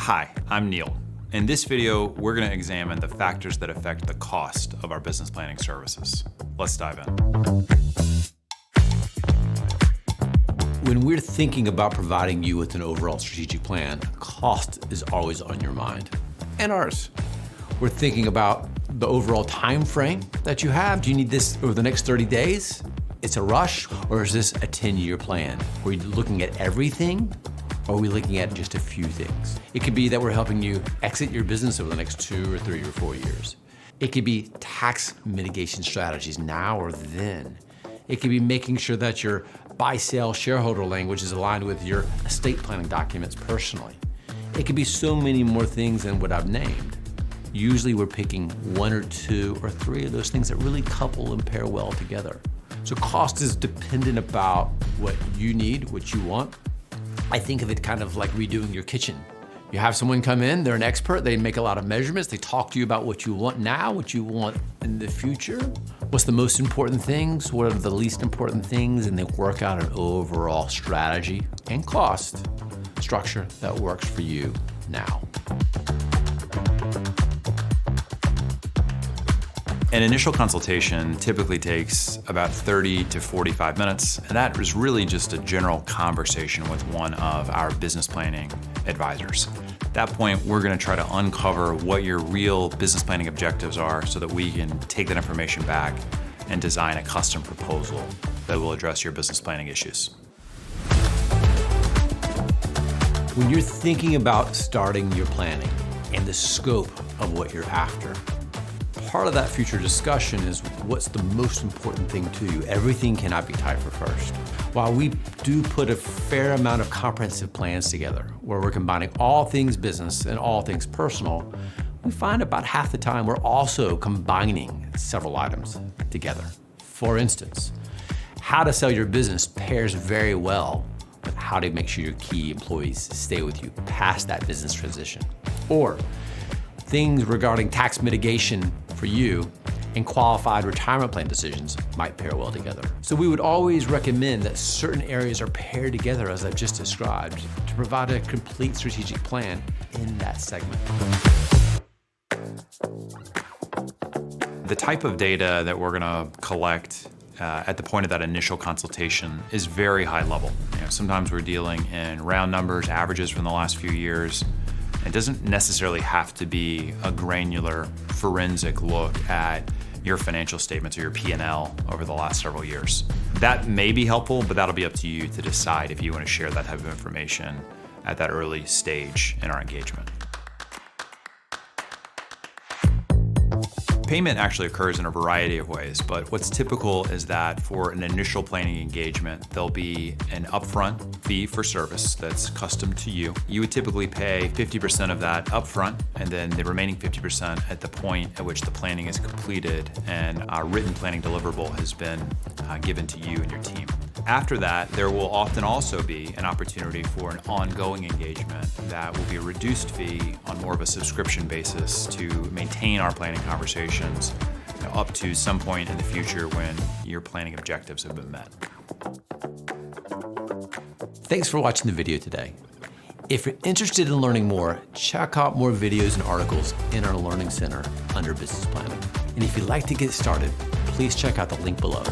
Hi, I'm Neil. In this video, we're going to examine the factors that affect the cost of our business planning services. Let's dive in. When we're thinking about providing you with an overall strategic plan, cost is always on your mind, and ours. We're thinking about the overall time frame that you have. Do you need this over the next 30 days? It's a rush, or is this a 10-year plan? Are we looking at everything, or are we looking at just a few things? It could be that we're helping you exit your business over the next 2 or 3 or 4 years. It could be tax mitigation strategies now or then. It could be making sure that your buy-sell shareholder language is aligned with your estate planning documents personally. It could be so many more things than what I've named. Usually we're picking 1 or 2 or 3 of those things that really couple and pair well together. So cost is dependent about what you need, what you want. I think of it kind of like redoing your kitchen. You have someone come in, they're an expert, they make a lot of measurements, they talk to you about what you want now, what you want in the future, what's the most important things, what are the least important things, and they work out an overall strategy and cost structure that works for you now. An initial consultation typically takes about 30 to 45 minutes, and that is really just a general conversation with one of our business planning advisors. At that point, we're going to try to uncover what your real business planning objectives are so that we can take that information back and design a custom proposal that will address your business planning issues. When you're thinking about starting your planning and the scope of what you're after, part of that future discussion is what's the most important thing to you. Everything cannot be tied for first. While we do put a fair amount of comprehensive plans together, where we're combining all things business and all things personal, we find about half the time we're also combining several items together. For instance, how to sell your business pairs very well with how to make sure your key employees stay with you past that business transition. Or things regarding tax mitigation for you and qualified retirement plan decisions might pair well together. So we would always recommend that certain areas are paired together, as I've just described, to provide a complete strategic plan in that segment. The type of data that we're going to collect at the point of that initial consultation is very high level. Sometimes we're dealing in round numbers, averages from the last few years. It doesn't necessarily have to be a granular forensic look at your financial statements or your P&L over the last several years. That may be helpful, but that'll be up to you to decide if you want to share that type of information at that early stage in our engagement. Payment actually occurs in a variety of ways, but what's typical is that for an initial planning engagement, there'll be an upfront fee for service that's custom to you. You would typically pay 50% of that upfront, and then the remaining 50% at the point at which the planning is completed and a written planning deliverable has been given to you and your team. After that, there will often also be an opportunity for an ongoing engagement that will be a reduced fee on more of a subscription basis to maintain our planning conversations up to some point in the future when your planning objectives have been met. Thanks for watching the video today. If you're interested in learning more, check out more videos and articles in our Learning Center under Business Planning. And if you'd like to get started, please check out the link below.